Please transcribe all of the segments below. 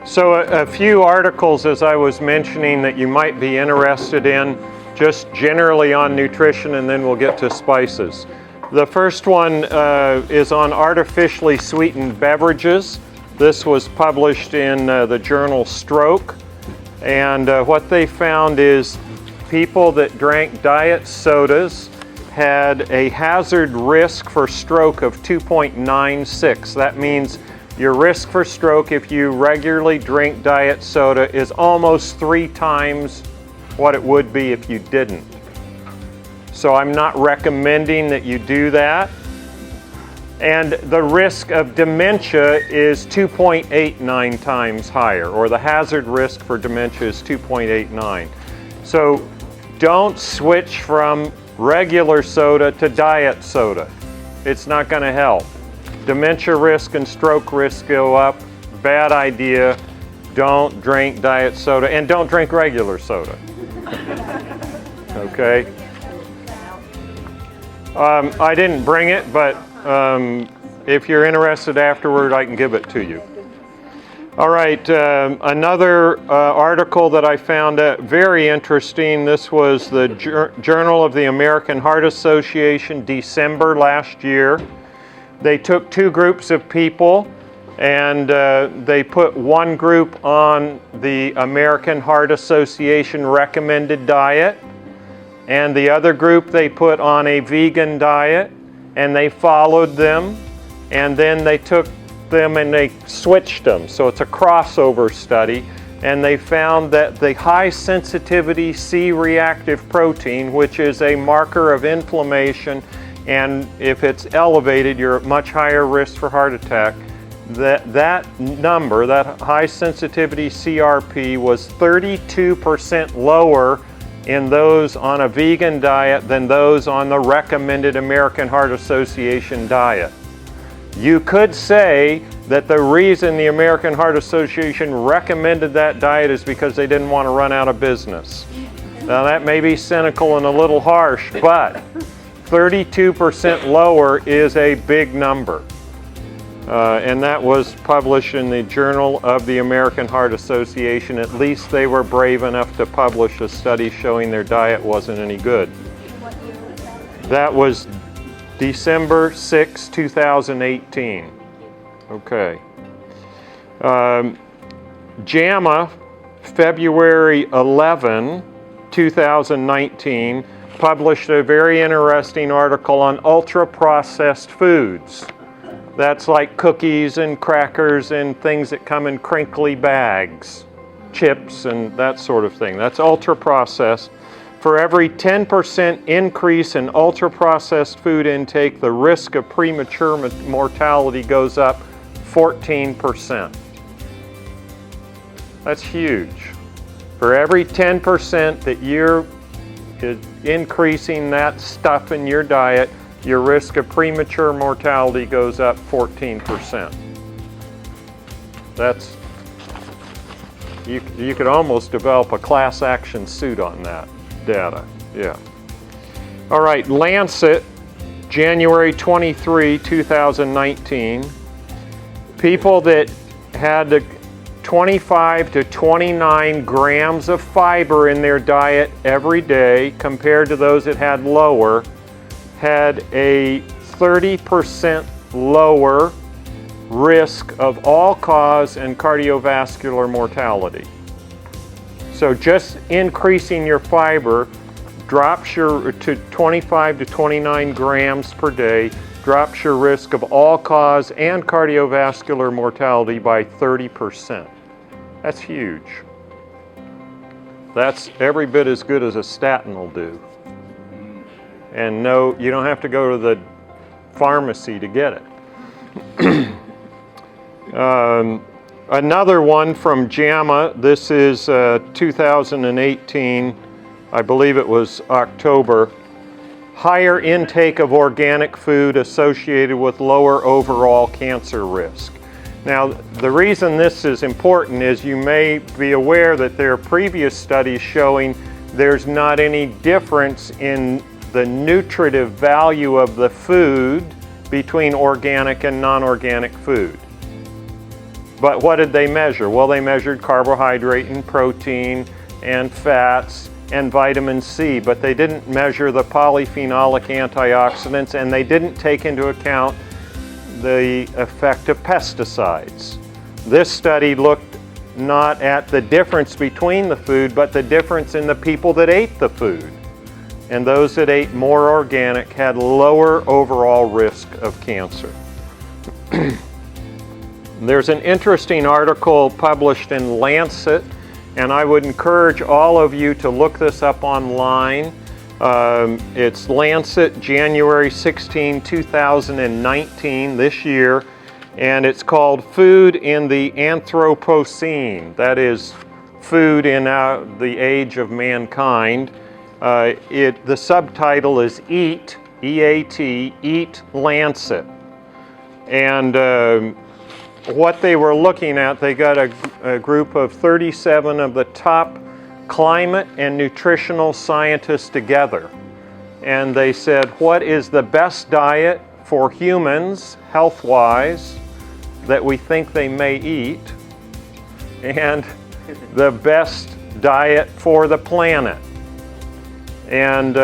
So a few articles, as I was mentioning, that you might be interested in, just generally on nutrition, and then we'll get to spices. The first one is on artificially sweetened beverages. This was published in the journal Stroke, and what they found is people that drank diet sodas had a hazard risk for stroke of 2.96. That means your risk for stroke if you regularly drink diet soda is almost 3 times what it would be if you didn't. So I'm not recommending that you do that. And the risk of dementia is 2.89 times higher, or the hazard risk for dementia is 2.89. So don't switch from regular soda to diet soda. It's not going to help. Dementia risk and stroke risk go up. Bad idea. Don't drink diet soda, and don't drink regular soda. Okay? I didn't bring it, but if you're interested afterward, I can give it to you. All right, another article that I found very interesting. This was the Journal of the American Heart Association, December last year. They took 2 groups of people, and they put one group on the American Heart Association recommended diet, and the other group they put on a vegan diet, and they followed them, and then they took them and they switched them. So it's a crossover study, and they found that the high sensitivity C-reactive protein, which is a marker of inflammation, and if it's elevated, you're at much higher risk for heart attack. That number, that high sensitivity CRP, was 32% lower in those on a vegan diet than those on the recommended American Heart Association diet. You could say that the reason the American Heart Association recommended that diet is because they didn't want to run out of business. Now that may be cynical and a little harsh, but 32% lower is a big number. And that was published in the Journal of the American Heart Association. At least they were brave enough to publish a study showing their diet wasn't any good. What year was that? That was December 6, 2018. Okay. JAMA, February 11, 2019, published a very interesting article on ultra-processed foods. That's like cookies and crackers and things that come in crinkly bags, chips and that sort of thing. That's ultra-processed. For every 10% increase in ultra-processed food intake, the risk of premature mortality goes up 14%. That's huge. For every 10% that you're increasing that stuff in your diet, your risk of premature mortality goes up 14%. That's, you could almost develop a class action suit on that data, yeah. All right, Lancet, January 23, 2019. People that had 25 to 29 grams of fiber in their diet every day compared to those that had lower had a 30% lower risk of all-cause and cardiovascular mortality. So just increasing your fiber drops your to 25 to 29 grams per day, drops your risk of all-cause and cardiovascular mortality by 30%. That's huge. That's every bit as good as a statin will do. And no, you don't have to go to the pharmacy to get it. Another one from JAMA, this is 2018, I believe it was October. Higher intake of organic food associated with lower overall cancer risk. Now, the reason this is important is you may be aware that there are previous studies showing there's not any difference in the nutritive value of the food between organic and non-organic food. But what did they measure? Well, they measured carbohydrate and protein and fats and vitamin C, but they didn't measure the polyphenolic antioxidants, and they didn't take into account the effect of pesticides. This study looked not at the difference between the food, but the difference in the people that ate the food. And those that ate more organic had lower overall risk of cancer. There's an interesting article published in Lancet, and I would encourage all of you to look this up online. It's Lancet, January 16, 2019, this year, and it's called Food in the Anthropocene. That is, food in the age of mankind. The subtitle is Eat, E-A-T, Eat Lancet. And what they were looking at, they got a group of 37 of the top climate and nutritional scientists together. And they said, what is the best diet for humans, health-wise, that we think they may eat, and the best diet for the planet? And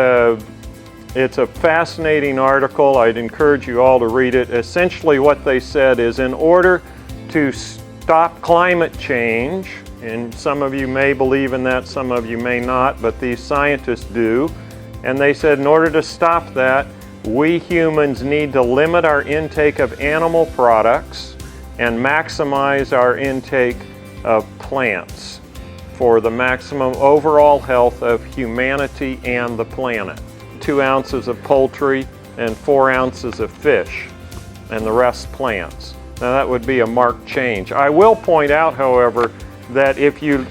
it's a fascinating article. I'd encourage you all to read it. Essentially what they said is, in order to stop climate change, and some of you may believe in that, some of you may not, but these scientists do, and they said in order to stop that, we humans need to limit our intake of animal products and maximize our intake of plants for the maximum overall health of humanity and the planet. 2 ounces of poultry and 4 ounces of fish, and the rest plants. Now that would be a marked change. I will point out, however, that if you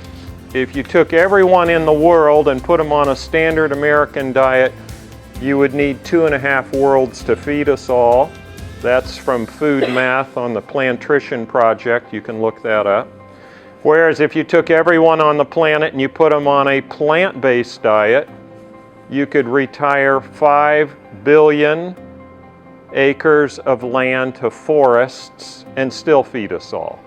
took everyone in the world and put them on a standard American diet, you would need 2.5 worlds to feed us all. That's from Food Math on the Plantrition Project. You can look that up. Whereas if you took everyone on the planet and you put them on a plant-based diet, you could retire 5 billion acres of land to forests and still feed us all.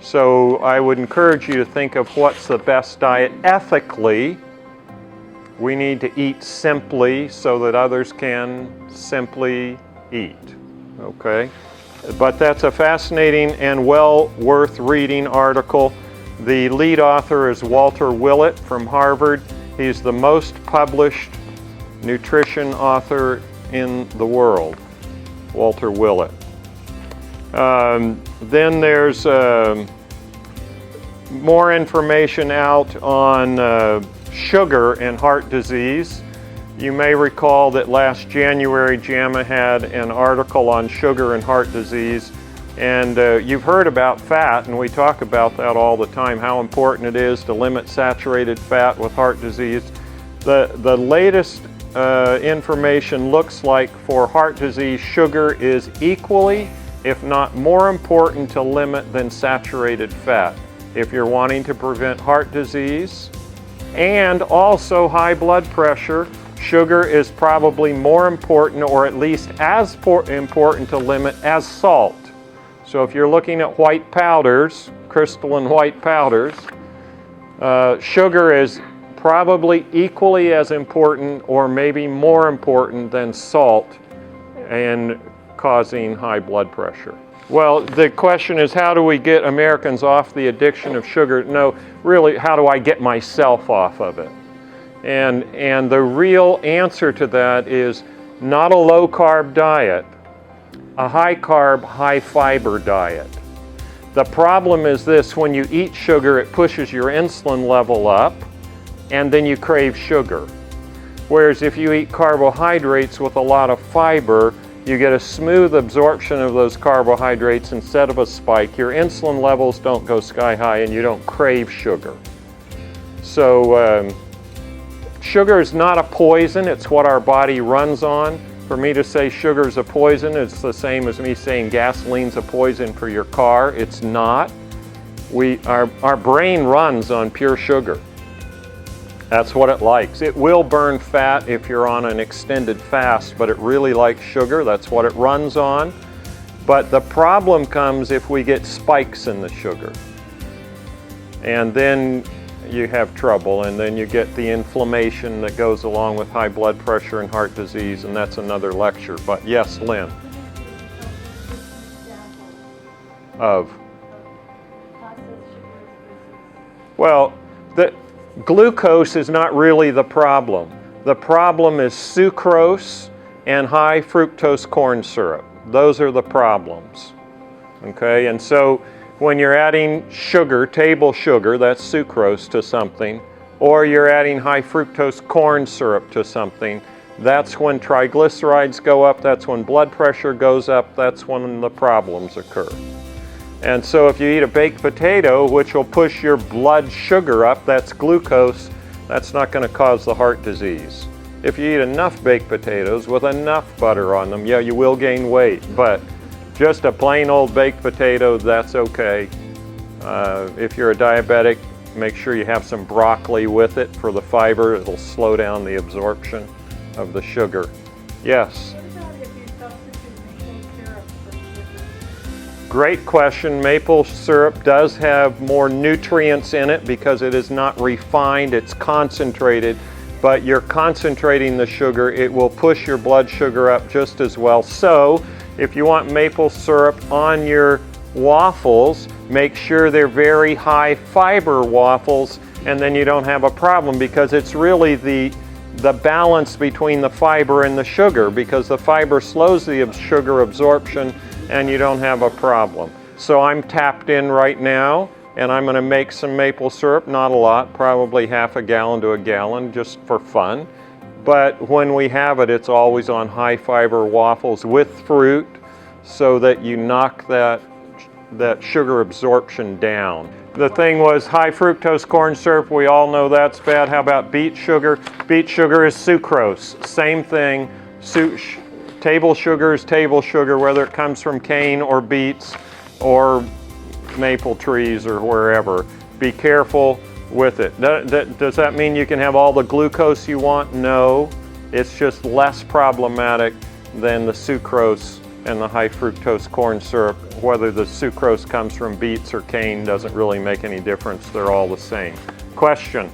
So I would encourage you to think of what's the best diet ethically. We need to eat simply so that others can simply eat, okay? But that's a fascinating and well worth reading article. The lead author is Walter Willett from Harvard. He's the most published nutrition author in the world, Walter Willett. Then there's more information out on sugar and heart disease. You may recall that last January JAMA had an article on sugar and heart disease, and you've heard about fat, and we talk about that all the time, how important it is to limit saturated fat with heart disease. The latest information looks like for heart disease, sugar is equally, if not more important to limit than saturated fat. If you're wanting to prevent heart disease and also high blood pressure, sugar is probably more important, or at least as important to limit as salt. So if you're looking at white powders, crystalline white powders, sugar is probably equally as important or maybe more important than salt in causing high blood pressure. Well, the question is, how do we get Americans off the addiction of sugar? No, really, how do I get myself off of it? And the real answer to that is not a low-carb diet, a high-carb, high-fiber diet. The problem is this: when you eat sugar, it pushes your insulin level up, and then you crave sugar. Whereas if you eat carbohydrates with a lot of fiber, you get a smooth absorption of those carbohydrates instead of a spike. Your insulin levels don't go sky high, and you don't crave sugar. So sugar is not a poison, it's what our body runs on. For me to say sugar is a poison, it's the same as me saying gasoline's a poison for your car. It's not. Our brain runs on pure sugar. That's what it likes. It will burn fat if you're on an extended fast, but it really likes sugar. That's what it runs on. But the problem comes if we get spikes in the sugar. And then you have trouble, and then you get the inflammation that goes along with high blood pressure and heart disease, and that's another lecture. But yes, Lynn. Of? Well, the glucose is not really the problem. The problem is sucrose and high fructose corn syrup. Those are the problems. Okay, and so when you're adding sugar, table sugar, that's sucrose to something, or you're adding high fructose corn syrup to something, that's when triglycerides go up, that's when blood pressure goes up, that's when the problems occur. And so if you eat a baked potato, which will push your blood sugar up, that's glucose, that's not going to cause the heart disease. If you eat enough baked potatoes with enough butter on them, yeah, you will gain weight, but just a plain old baked potato, that's okay. If you're a diabetic, make sure you have some broccoli with it for the fiber. It'll slow down the absorption of the sugar. Yes? What about if you substitute maple syrup for sugar? Great question. Maple syrup does have more nutrients in it because it is not refined, it's concentrated. But you're concentrating the sugar, it will push your blood sugar up just as well. So, if you want maple syrup on your waffles, make sure they're very high fiber waffles, and then you don't have a problem, because it's really the balance between the fiber and the sugar, because the fiber slows the sugar absorption and you don't have a problem. So I'm tapped in right now, and I'm going to make some maple syrup, not a lot, probably half a gallon to a gallon, just for fun. But when we have it, it's always on high fiber waffles with fruit, so that you knock that sugar absorption down. The thing was high fructose corn syrup, we all know that's bad. How about beet sugar? Beet sugar is sucrose, same thing. Table sugar is table sugar, whether it comes from cane or beets or maple trees or wherever. Be careful with it. Does that mean you can have all the glucose you want? No, it's just less problematic than the sucrose and the high fructose corn syrup. Whether the sucrose comes from beets or cane doesn't really make any difference. They're all the same. Question.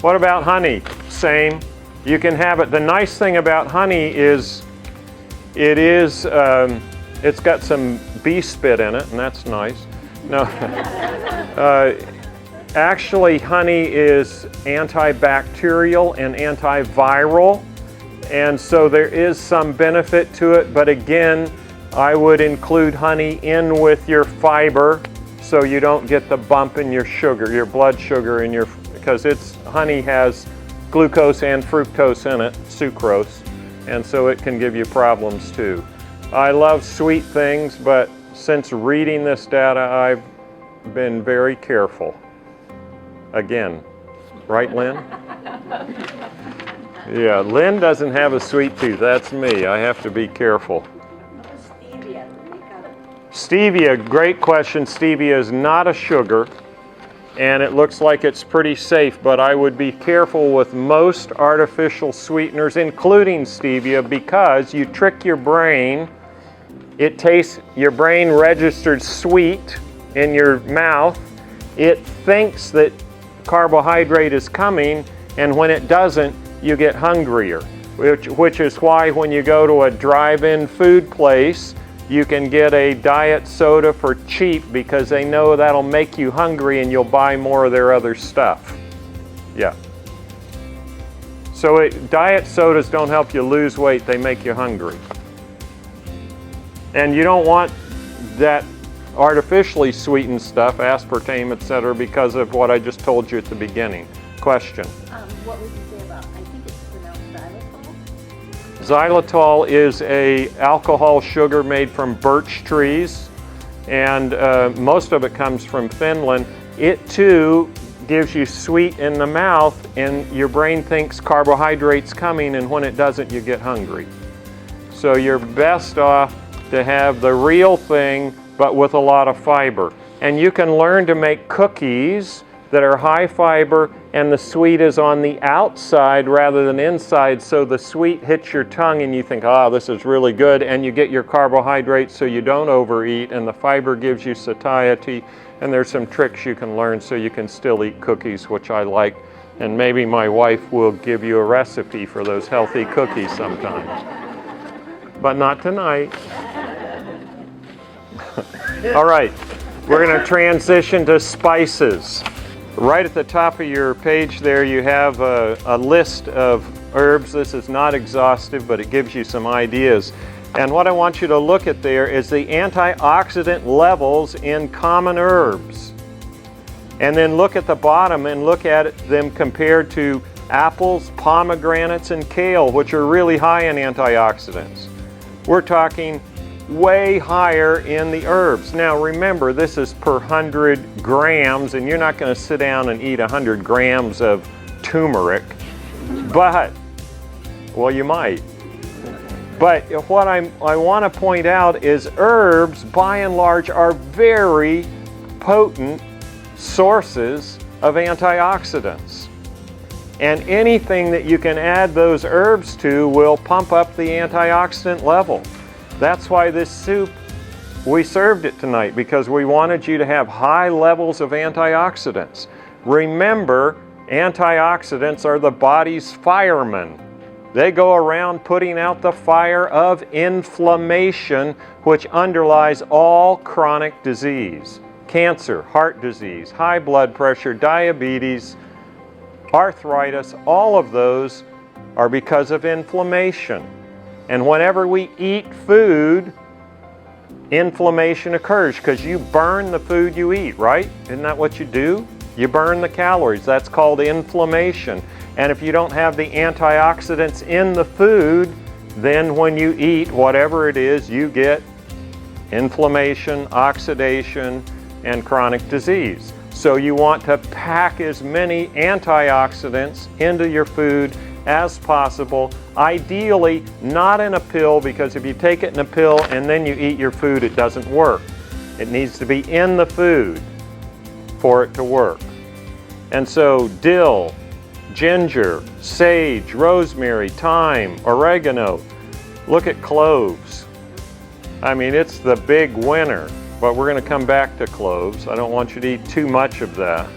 What about honey? Same. You can have it. The nice thing about honey is it's got some bee spit in it, and that's nice. No. Actually, honey is antibacterial and antiviral, and so there is some benefit to it, but again, I would include honey in with your fiber so you don't get the bump in your sugar, your blood sugar, because honey has glucose and fructose in it, sucrose, and so it can give you problems too. I love sweet things, but since reading this data, I've been very careful. Again, right, Lynn? Yeah, Lynn doesn't have a sweet tooth. That's me. I have to be careful. Stevia. Stevia, great question. Stevia is not a sugar, and it looks like it's pretty safe, but I would be careful with most artificial sweeteners, including stevia, because you trick your brain. Your brain registered sweet in your mouth. It thinks that carbohydrate is coming, and when it doesn't, you get hungrier, which is why when you go to a drive-in food place, you can get a diet soda for cheap, because they know that'll make you hungry and you'll buy more of their other stuff. Yeah. So diet sodas don't help you lose weight, they make you hungry. And you don't want that artificially sweetened stuff, aspartame, etc., because of what I just told you at the beginning. Question. What would you say about, I think it's pronounced xylitol? Xylitol is a alcohol sugar made from birch trees, and most of it comes from Finland. It too gives you sweet in the mouth, and your brain thinks carbohydrate's coming, and when it doesn't, you get hungry. So you're best off to have the real thing, but with a lot of fiber. And you can learn to make cookies that are high fiber, and the sweet is on the outside rather than inside, so the sweet hits your tongue and you think, ah, this is really good, and you get your carbohydrates so you don't overeat, and the fiber gives you satiety, and there's some tricks you can learn so you can still eat cookies, which I like, and maybe my wife will give you a recipe for those healthy cookies sometime. But not tonight. All right, we're going to transition to spices. Right at the top of your page there, you have a list of herbs. This is not exhaustive, but it gives you some ideas. And what I want you to look at there is the antioxidant levels in common herbs. And then look at the bottom and look at them compared to apples, pomegranates, and kale, which are really high in antioxidants. We're talking way higher in the herbs. Now remember, this is per 100 grams, and you're not going to sit down and eat 100 grams of turmeric, but, well, you might. But what I want to point out is herbs, by and large, are very potent sources of antioxidants. And anything that you can add those herbs to will pump up the antioxidant level. That's why this soup, we served it tonight, because we wanted you to have high levels of antioxidants. Remember, antioxidants are the body's firemen. They go around putting out the fire of inflammation, which underlies all chronic disease. Cancer, heart disease, high blood pressure, diabetes, arthritis, all of those are because of inflammation. And whenever we eat food, inflammation occurs because you burn the food you eat, right? Isn't that what you do? You burn the calories. That's called inflammation. And if you don't have the antioxidants in the food, then when you eat whatever it is, you get inflammation, oxidation, and chronic disease. So you want to pack as many antioxidants into your food as possible, ideally not in a pill, because if you take it in a pill and then you eat your food, it doesn't work. It needs to be in the food for it to work. And so dill, ginger, sage, rosemary, thyme, oregano. Look at cloves. I mean, it's the big winner, but we're going to come back to cloves. I don't want you to eat too much of that.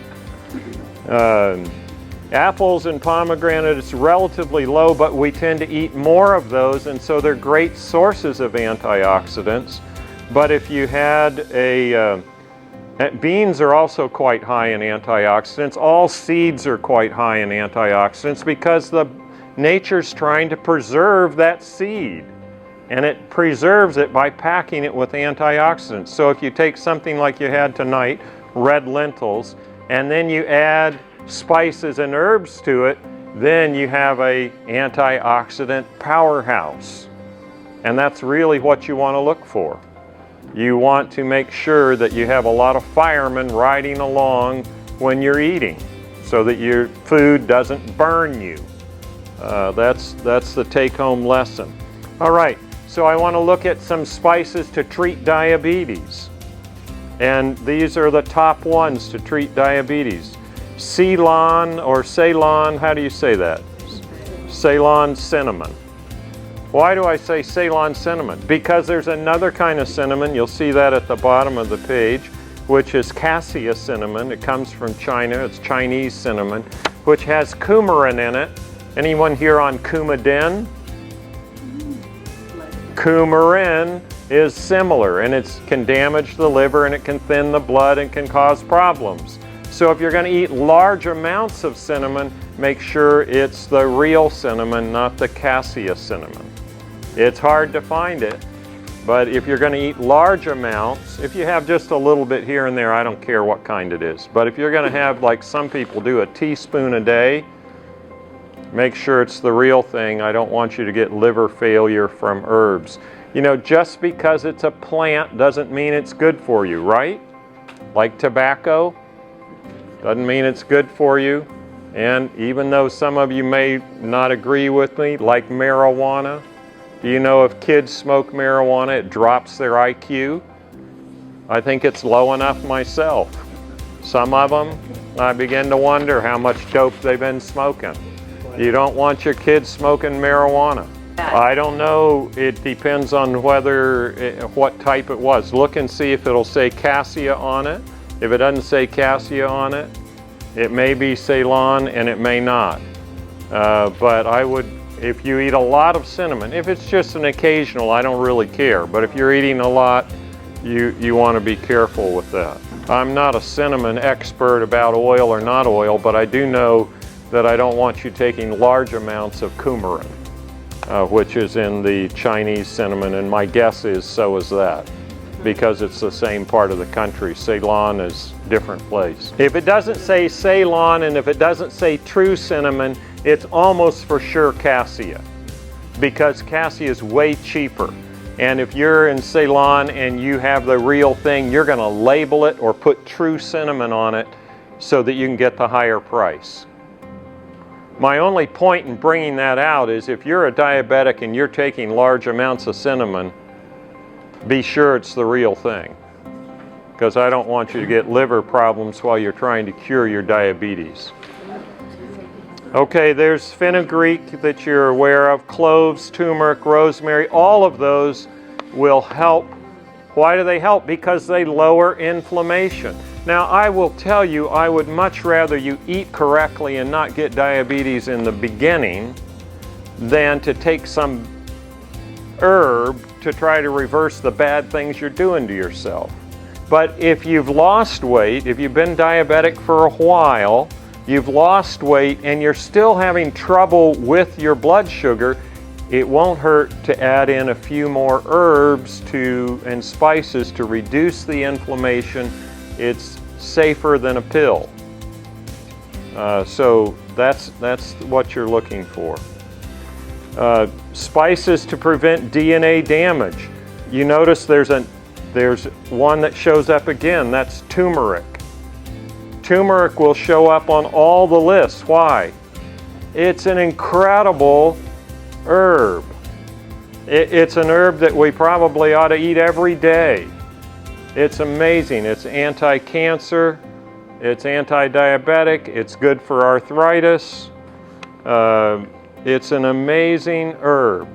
Apples and pomegranate, it's relatively low, but we tend to eat more of those, and so they're great sources of antioxidants. But if you had beans are also quite high in antioxidants. All seeds are quite high in antioxidants because nature's trying to preserve that seed, and it preserves it by packing it with antioxidants. So if you take something like you had tonight, red lentils, and then you add spices and herbs to it, then you have a antioxidant powerhouse. And that's really what you want to look for. You want to make sure that you have a lot of firemen riding along when you're eating so that your food doesn't burn you. That's the take-home lesson. All right, so I want to look at some spices to treat diabetes. And these are the top ones to treat diabetes. Ceylon or Ceylon, how do you say that? Ceylon cinnamon. Why do I say Ceylon cinnamon? Because there's another kind of cinnamon, you'll see that at the bottom of the page, which is cassia cinnamon. It comes from China, it's Chinese cinnamon, which has coumarin in it. Anyone here on Coumadin? Coumarin is similar, and it can damage the liver, and it can thin the blood and can cause problems. So if you're going to eat large amounts of cinnamon, make sure it's the real cinnamon, not the cassia cinnamon. It's hard to find it, but if you're going to eat large amounts, if you have just a little bit here and there, I don't care what kind it is. But if you're going to have, like some people do, a teaspoon a day, make sure it's the real thing. I don't want you to get liver failure from herbs. You know, just because it's a plant doesn't mean it's good for you, right? Like tobacco. Doesn't mean it's good for you. And even though some of you may not agree with me, like marijuana, do you know if kids smoke marijuana, it drops their IQ? I think it's low enough myself. Some of them, I begin to wonder how much dope they've been smoking. You don't want your kids smoking marijuana. I don't know, it depends on what type it was. Look and see if it'll say cassia on it. If it doesn't say cassia on it, it may be Ceylon and it may not. But I would, if you eat a lot of cinnamon, if it's just an occasional, I don't really care. But if you're eating a lot, you want to be careful with that. I'm not a cinnamon expert about oil or not oil, but I do know that I don't want you taking large amounts of coumarin, which is in the Chinese cinnamon, and my guess is so is that, because it's the same part of the country. Ceylon is a different place. If it doesn't say Ceylon and if it doesn't say true cinnamon, it's almost for sure cassia, because cassia is way cheaper. And if you're in Ceylon and you have the real thing, you're going to label it or put true cinnamon on it so that you can get the higher price. My only point in bringing that out is if you're a diabetic and you're taking large amounts of cinnamon, be sure it's the real thing, because I don't want you to get liver problems while you're trying to cure your diabetes. Okay, there's fenugreek that you're aware of, cloves, turmeric, rosemary, all of those will help. Why do they help? Because they lower inflammation. Now, I will tell you, I would much rather you eat correctly and not get diabetes in the beginning than to take some herb to try to reverse the bad things you're doing to yourself. But if you've lost weight, if you've been diabetic for a while, you've lost weight and you're still having trouble with your blood sugar, it won't hurt to add in a few more herbs and spices to reduce the inflammation. It's safer than a pill. So that's what you're looking for. Spices to prevent DNA damage. You notice there's one that shows up again, that's turmeric. Turmeric will show up on all the lists. Why? It's an incredible herb. It's an herb that we probably ought to eat every day. It's amazing. It's anti-cancer, it's anti-diabetic, it's good for arthritis. It's an amazing herb.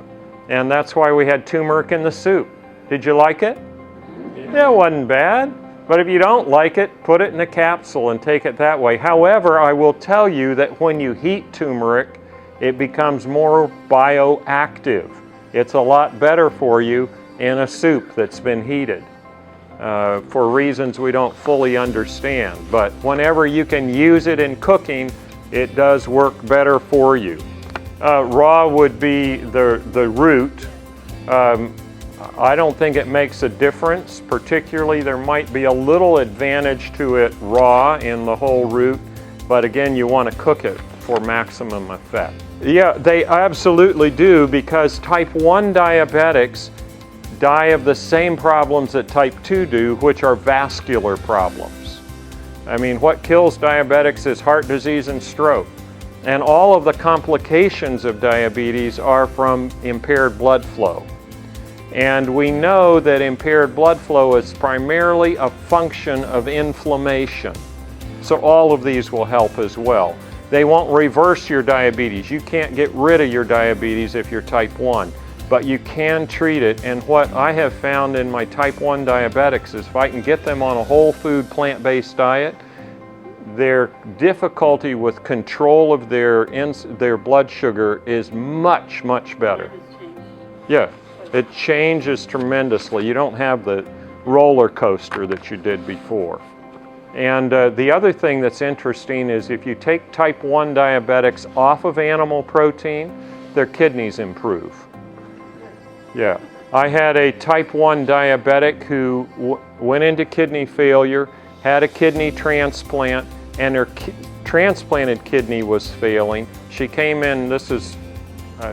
And that's why we had turmeric in the soup. Did you like it? Yeah, it wasn't bad. But if you don't like it, put it in a capsule and take it that way. However, I will tell you that when you heat turmeric, it becomes more bioactive. It's a lot better for you in a soup that's been heated for reasons we don't fully understand. But whenever you can use it in cooking, it does work better for you. Raw would be the root. I don't think it makes a difference. Particularly, there might be a little advantage to it raw in the whole root, but again, you want to cook it for maximum effect. Yeah, they absolutely do, because type 1 diabetics die of the same problems that type 2 do, which are vascular problems. I mean, what kills diabetics is heart disease and stroke. And all of the complications of diabetes are from impaired blood flow. And we know that impaired blood flow is primarily a function of inflammation. So all of these will help as well. They won't reverse your diabetes. You can't get rid of your diabetes if you're type 1, but you can treat it. And what I have found in my type 1 diabetics is if I can get them on a whole food plant-based diet, their difficulty with control of their blood sugar is much, much better. Yeah. It changes tremendously. You don't have the roller coaster that you did before. And the other thing that's interesting is if you take type 1 diabetics off of animal protein, their kidneys improve. Yeah. I had a type 1 diabetic who went into kidney failure, had a kidney transplant, and her transplanted kidney was failing. She came in, this is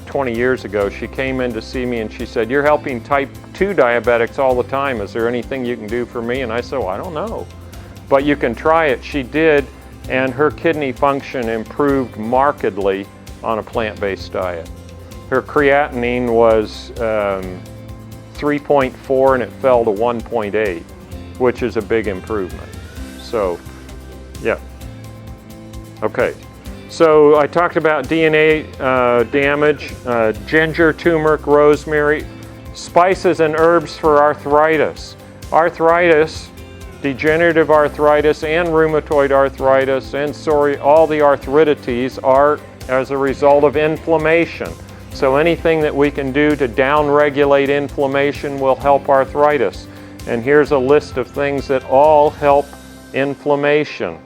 20 years ago, she came in to see me and she said, "You're helping type 2 diabetics all the time. Is there anything you can do for me?" And I said, "Well, I don't know, but you can try it." She did, and her kidney function improved markedly on a plant-based diet. Her creatinine was 3.4 and it fell to 1.8, which is a big improvement. So Yeah. Okay. So I talked about DNA damage, ginger, turmeric, rosemary, spices and herbs for arthritis. Arthritis, degenerative arthritis and rheumatoid arthritis and all the arthritides are as a result of inflammation. So anything that we can do to downregulate inflammation will help arthritis. And here's a list of things that all help inflammation,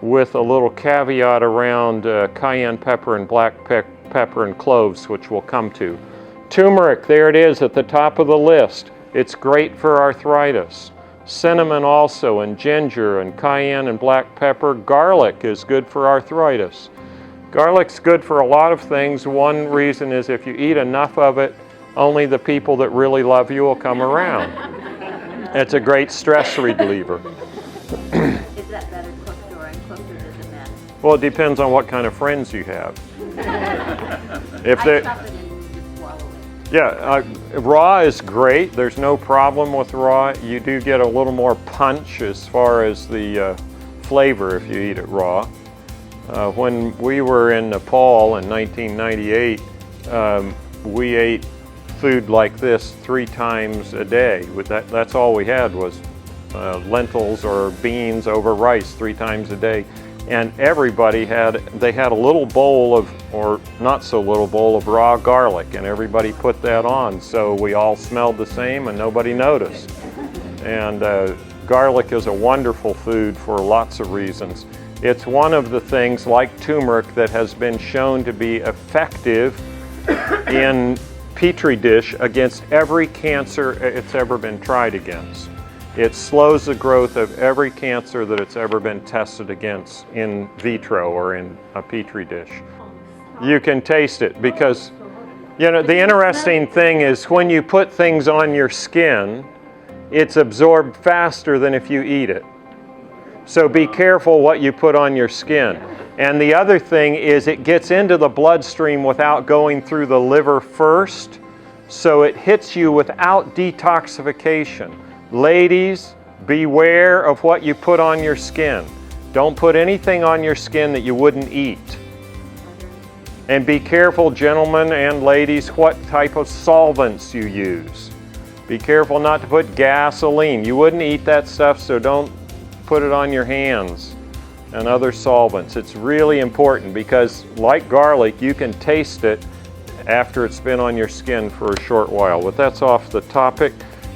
with a little caveat around cayenne pepper and black pepper and cloves, which we'll come to. Turmeric, there it is at the top of the list. It's great for arthritis. Cinnamon also, and ginger, and cayenne and black pepper. Garlic is good for arthritis. Garlic's good for a lot of things. One reason is if you eat enough of it, only the people that really love you will come around. It's a great stress reliever. Is that better cooked or uncooked, or does it matter? Well, it depends on what kind of friends you have. If I they, stuff it in and just swallow it. yeah, raw is great. There's no problem with raw. You do get a little more punch as far as the flavor if you eat it raw. When we were in Nepal in 1998, we ate food like this 3 times a day. That's all we had was lentils or beans over rice 3 times a day. And everybody had a little bowl of, or not so little bowl of raw garlic, and everybody put that on. So we all smelled the same and nobody noticed. And garlic is a wonderful food for lots of reasons. It's one of the things, like turmeric, that has been shown to be effective in Petri dish against every cancer it's ever been tried against. It slows the growth of every cancer that it's ever been tested against in vitro or in a Petri dish. You can taste it because, you know, the interesting thing is when you put things on your skin, it's absorbed faster than if you eat it. So be careful what you put on your skin. And the other thing is it gets into the bloodstream without going through the liver first, so it hits you without detoxification. Ladies, beware of what you put on your skin. Don't put anything on your skin that you wouldn't eat. And be careful, gentlemen and ladies, what type of solvents you use. Be careful not to put gasoline. You wouldn't eat that stuff, so don't put it on your hands and other solvents. It's really important because, like garlic, you can taste it after it's been on your skin for a short while. But that's off the topic.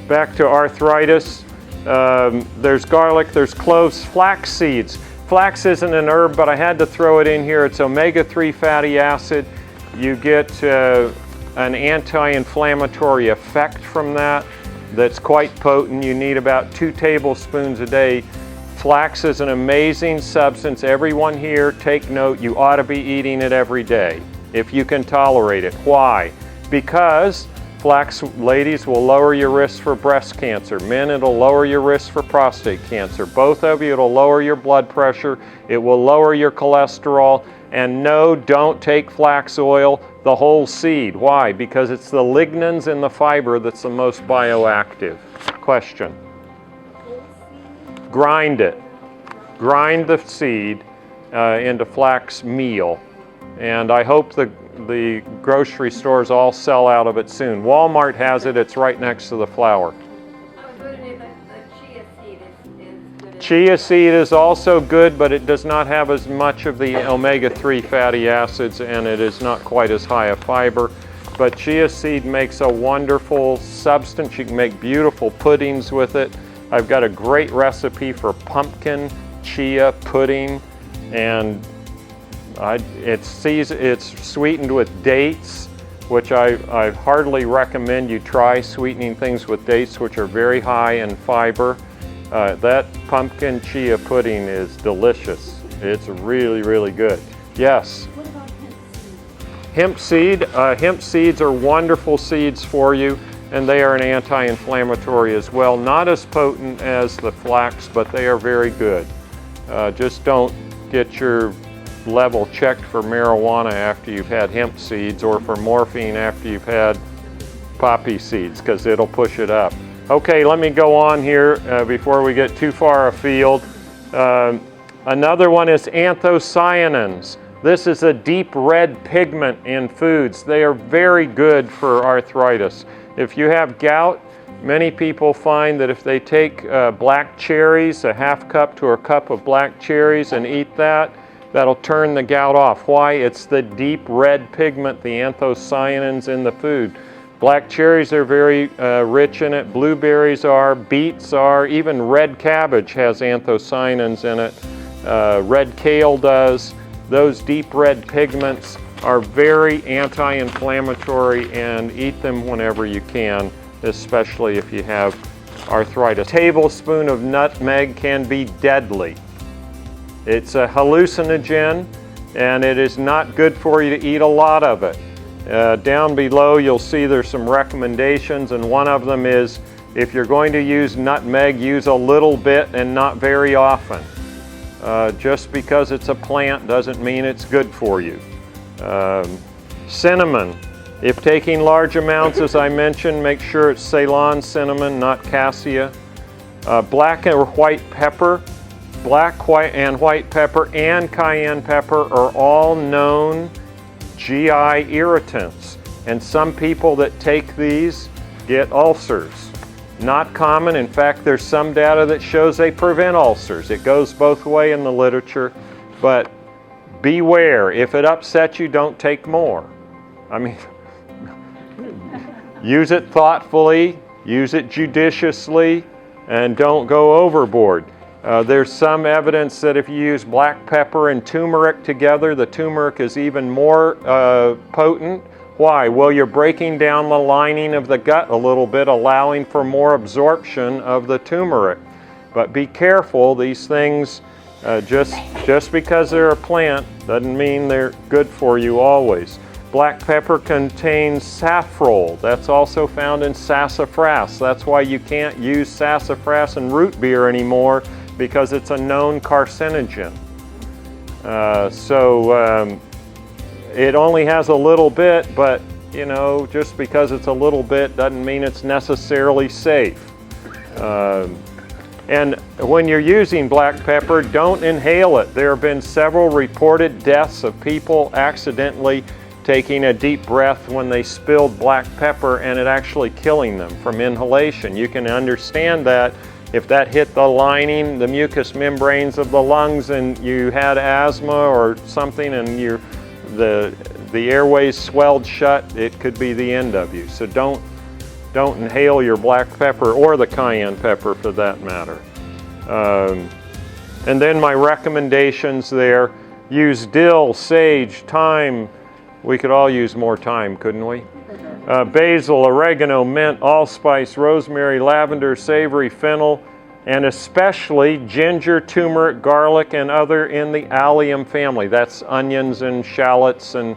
Back to arthritis. There's garlic, there's cloves, flax seeds. Flax isn't an herb, but I had to throw it in here. It's omega-3 fatty acid. You get an anti-inflammatory effect from that that's quite potent. You need about 2 tablespoons a day. Flax is an amazing substance. Everyone here, take note, you ought to be eating it every day if you can tolerate it. Why? Because flax, ladies, will lower your risk for breast cancer. Men, it'll lower your risk for prostate cancer. Both of you, it'll lower your blood pressure. It will lower your cholesterol. And no, don't take flax oil, the whole seed. Why? Because it's the lignans in the fiber that's the most bioactive. Question. Grind it. Grind the seed into flax meal. And I hope the grocery stores all sell out of it soon. Walmart has it. It's right next to the flour. Chia seed is also good, but it does not have as much of the omega-3 fatty acids, and it is not quite as high a fiber. But chia seed makes a wonderful substance. You can make beautiful puddings with it. I've got a great recipe for pumpkin chia pudding, and it's sweetened with dates, which I hardly recommend you try sweetening things with dates, which are very high in fiber. That pumpkin chia pudding is delicious. It's really, really good. Yes? What about hemp seed? Hemp seeds are wonderful seeds for you, and they are an anti-inflammatory as well. Not as potent as the flax, but they are very good. Just don't get your level checked for marijuana after you've had hemp seeds, or for morphine after you've had poppy seeds, because it'll push it up. Okay, let me go on here before we get too far afield. Another one is anthocyanins. This is a deep red pigment in foods. They are very good for arthritis. If you have gout, many people find that if they take black cherries, a half cup to a cup of black cherries, and eat that, that'll turn the gout off. Why? It's the deep red pigment, the anthocyanins in the food. Black cherries are very rich in it. Blueberries are, beets are, even red cabbage has anthocyanins in it. Red kale does. Those deep red pigments are very anti-inflammatory, and eat them whenever you can, especially if you have arthritis. A tablespoon of nutmeg can be deadly. It's a hallucinogen, and it is not good for you to eat a lot of it. Down below you'll see there's some recommendations, and one of them is if you're going to use nutmeg, use a little bit and not very often. Just because it's a plant doesn't mean it's good for you. Cinnamon. If taking large amounts, as I mentioned, make sure it's Ceylon cinnamon, not cassia. Black or white pepper. Black, white, and white pepper and cayenne pepper are all known GI irritants. And some people that take these get ulcers. Not common. In fact, there's some data that shows they prevent ulcers. It goes both ways in the literature, but beware. If it upsets you, don't take more. I mean, use it thoughtfully, use it judiciously, and don't go overboard. There's some evidence that if you use black pepper and turmeric together, the turmeric is even more potent. Why? Well, you're breaking down the lining of the gut a little bit, allowing for more absorption of the turmeric. But be careful, these things, just because they're a plant doesn't mean they're good for you always. Black pepper contains safrole. That's also found in sassafras. That's why you can't use sassafras in root beer anymore, because it's a known carcinogen. It only has a little bit, but you know, just because it's a little bit doesn't mean it's necessarily safe. And when you're using black pepper, don't inhale it. There have been several reported deaths of people accidentally taking a deep breath when they spilled black pepper, and it actually killing them from inhalation. You can understand that if that hit the lining, the mucous membranes of the lungs, and you had asthma or something, and the airways swelled shut, it could be the end of you. So don't inhale your black pepper, or the cayenne pepper for that matter. And then my recommendations there: use dill, sage, thyme. We could all use more thyme, couldn't we? Basil, oregano, mint, allspice, rosemary, lavender, savory, fennel, and especially ginger, turmeric, garlic, and other in the allium family. That's onions and shallots, and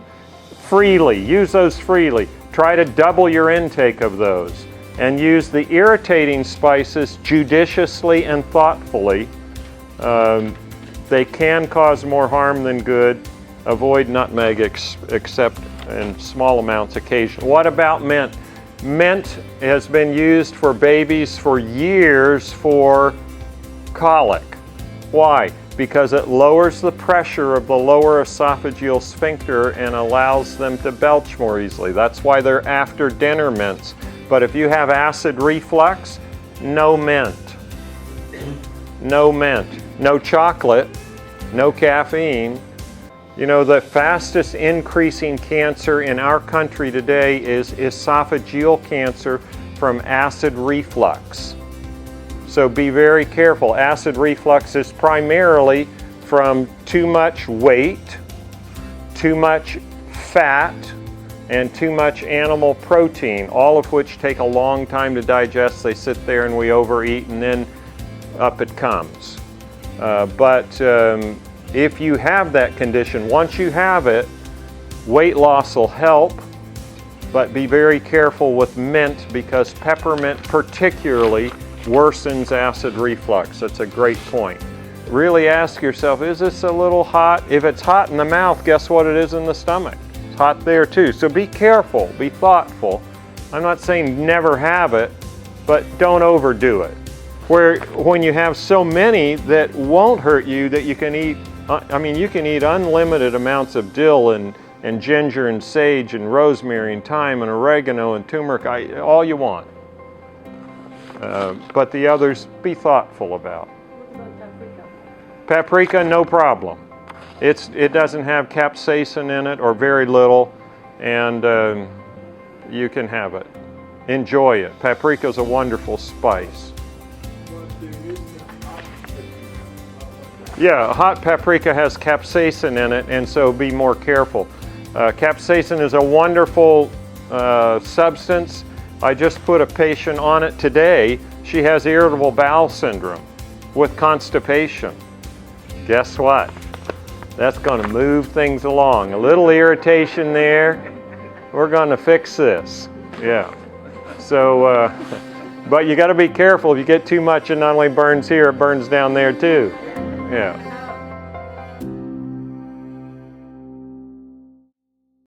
freely. Use those freely. Try to double your intake of those. And use the irritating spices judiciously and thoughtfully. They can cause more harm than good. Avoid nutmeg except in small amounts occasionally. What about mint? Mint has been used for babies for years for colic. Why? Because it lowers the pressure of the lower esophageal sphincter and allows them to belch more easily. That's why they're after dinner mints. But if you have acid reflux, no mint. No mint. No chocolate. No caffeine. You know, the fastest increasing cancer in our country today is esophageal cancer from acid reflux. So be very careful. Acid reflux is primarily from too much weight, too much fat, and too much animal protein, all of which take a long time to digest. They sit there and we overeat, and then up it comes. If you have that condition, once you have it, weight loss will help, but be very careful with mint, because peppermint particularly worsens acid reflux. That's a great point. Really ask yourself, is this a little hot? If it's hot in the mouth, guess what it is in the stomach? It's hot there too. So be careful, be thoughtful. I'm not saying never have it, but don't overdo it. Where when you have so many that won't hurt you that you can eat, you can eat unlimited amounts of dill and ginger and sage and rosemary and thyme and oregano and turmeric, all you want. But the others, be thoughtful about. What about paprika? Paprika, no problem. It doesn't have capsaicin in it, or very little, and you can have it. Enjoy it. Paprika is a wonderful spice. Yeah, hot paprika has capsaicin in it, and so be more careful. Capsaicin is a wonderful substance. I just put a patient on it today. She has irritable bowel syndrome with constipation. Guess what? That's going to move things along. A little irritation there. We're going to fix this. Yeah. So, but you got to be careful. If you get too much, it not only burns here, it burns down there too. Yeah.